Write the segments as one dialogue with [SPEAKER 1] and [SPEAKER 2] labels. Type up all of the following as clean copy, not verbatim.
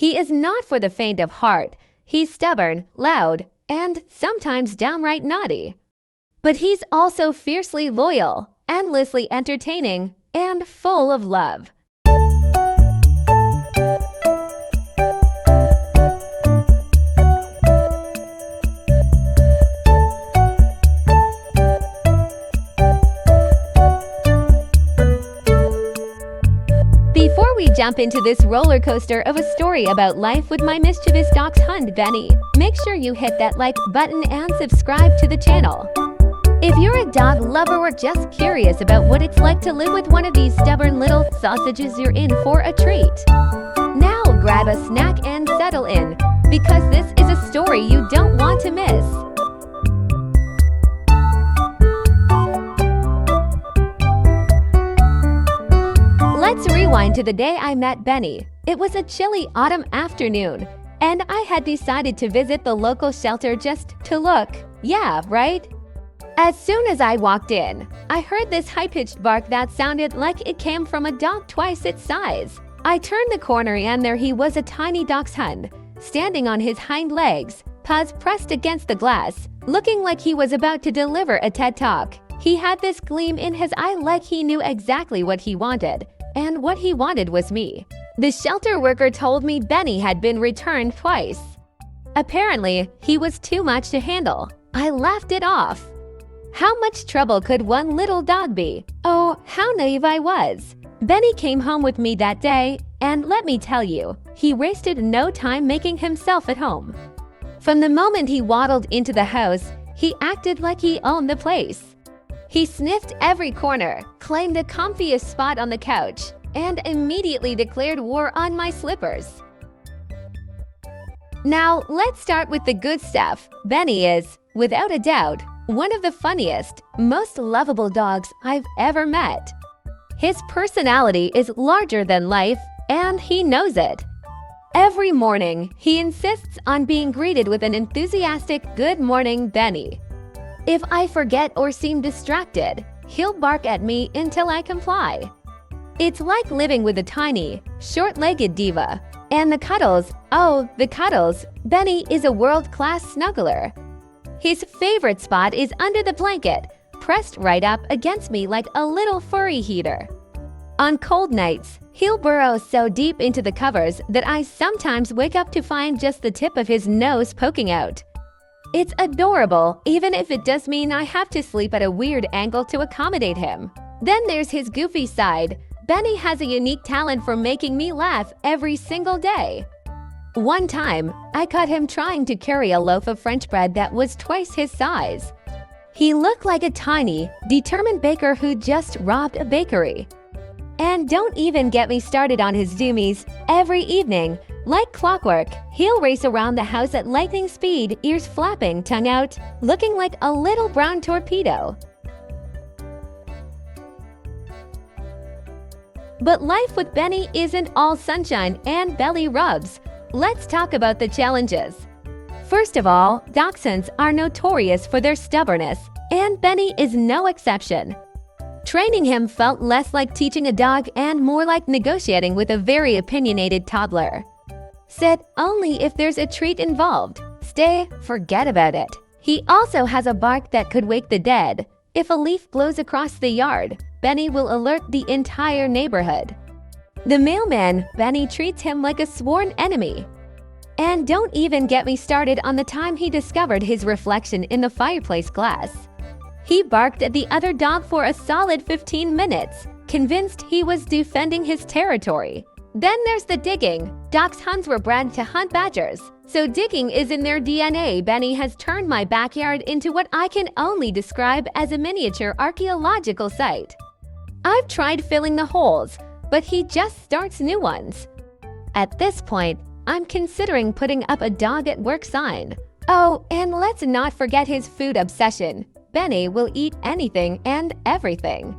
[SPEAKER 1] He is not for the faint of heart. He's stubborn, loud, and sometimes downright naughty. But he's also fiercely loyal, endlessly entertaining, and full of love. Before we jump into this roller coaster of a story about life with my mischievous dachshund Benny, make sure you hit that like button and subscribe to the channel. If you're a dog lover or just curious about what it's like to live with one of these stubborn little sausages, you're in for a treat. Now grab a snack and settle in, because this is a story you don't want to miss. Let's rewind to the day I met Benny. It was a chilly autumn afternoon, and I had decided to visit the local shelter just to look. Yeah, right? As soon as I walked in, I heard this high-pitched bark that sounded like it came from a dog twice its size. I turned the corner and there he was, a tiny dachshund, standing on his hind legs, paws pressed against the glass, looking like he was about to deliver a TED Talk. He had this gleam in his eye like he knew exactly what he wanted. And what he wanted was me. The shelter worker told me Benny had been returned twice. Apparently, he was too much to handle. I laughed it off. How much trouble could one little dog be? Oh, how naive I was. Benny came home with me that day, and let me tell you, he wasted no time making himself at home. From the moment he waddled into the house, he acted like he owned the place. He sniffed every corner, claimed the comfiest spot on the couch, and immediately declared war on my slippers. Now, let's start with the good stuff. Benny is, without a doubt, one of the funniest, most lovable dogs I've ever met. His personality is larger than life, and he knows it. Every morning, he insists on being greeted with an enthusiastic "Good morning, Benny." If I forget or seem distracted, he'll bark at me until I comply. It's like living with a tiny, short-legged diva. And the cuddles, oh, the cuddles, Benny is a world-class snuggler. His favorite spot is under the blanket, pressed right up against me like a little furry heater. On cold nights, he'll burrow so deep into the covers that I sometimes wake up to find just the tip of his nose poking out. It's adorable, even if it does mean I have to sleep at a weird angle to accommodate him. Then there's his goofy side. Benny has a unique talent for making me laugh every single day. One time, I caught him trying to carry a loaf of French bread that was twice his size. He looked like a tiny, determined baker who just robbed a bakery. And don't even get me started on his zoomies. Every evening, like clockwork, he'll race around the house at lightning speed, ears flapping, tongue out, looking like a little brown torpedo. But life with Benny isn't all sunshine and belly rubs. Let's talk about the challenges. First of all, dachshunds are notorious for their stubbornness, and Benny is no exception. Training him felt less like teaching a dog and more like negotiating with a very opinionated toddler. Sit only if there's a treat involved. Stay, forget about it. He also has a bark that could wake the dead. If a leaf blows across the yard, Benny will alert the entire neighborhood. The mailman, Benny treats him like a sworn enemy. And don't even get me started on the time he discovered his reflection in the fireplace glass. He barked at the other dog for a solid 15 minutes, convinced he was defending his territory. Then there's the digging. Dachshunds were bred to hunt badgers, so digging is in their DNA. Benny has turned my backyard into what I can only describe as a miniature archaeological site. I've tried filling the holes, but he just starts new ones. At this point, I'm considering putting up a dog at work sign. Oh, and let's not forget his food obsession. Benny will eat anything and everything.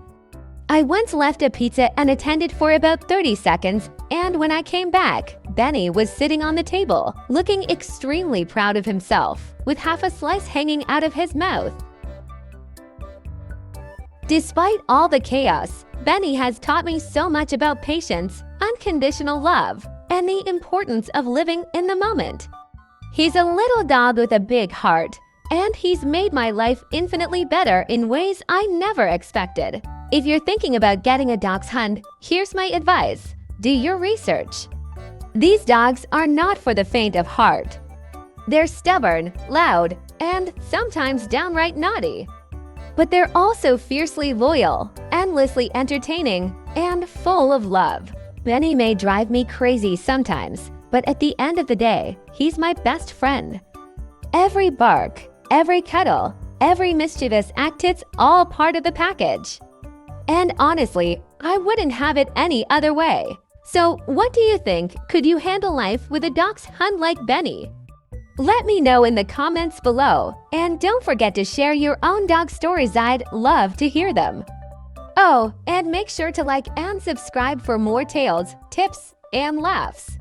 [SPEAKER 1] I once left a pizza unattended for about 30 seconds, and when I came back, Benny was sitting on the table, looking extremely proud of himself, with half a slice hanging out of his mouth. Despite all the chaos, Benny has taught me so much about patience, unconditional love, and the importance of living in the moment. He's a little dog with a big heart, and he's made my life infinitely better in ways I never expected. If you're thinking about getting a dachshund, here's my advice. Do your research. These dogs are not for the faint of heart. They're stubborn, loud, and sometimes downright naughty. But they're also fiercely loyal, endlessly entertaining, and full of love. Benny may drive me crazy sometimes, but at the end of the day, he's my best friend. Every bark, every cuddle, every mischievous act, it's all part of the package. And honestly, I wouldn't have it any other way. So what do you think? Could you handle life with a dachshund like Benny? Let me know in the comments below, and don't forget to share your own dog stories. I'd love to hear them. Oh, and make sure to like and subscribe for more tales, tips, and laughs.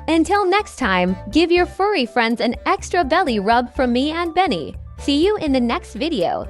[SPEAKER 1] Until next time, give your furry friends an extra belly rub from me and Benny. See you in the next video.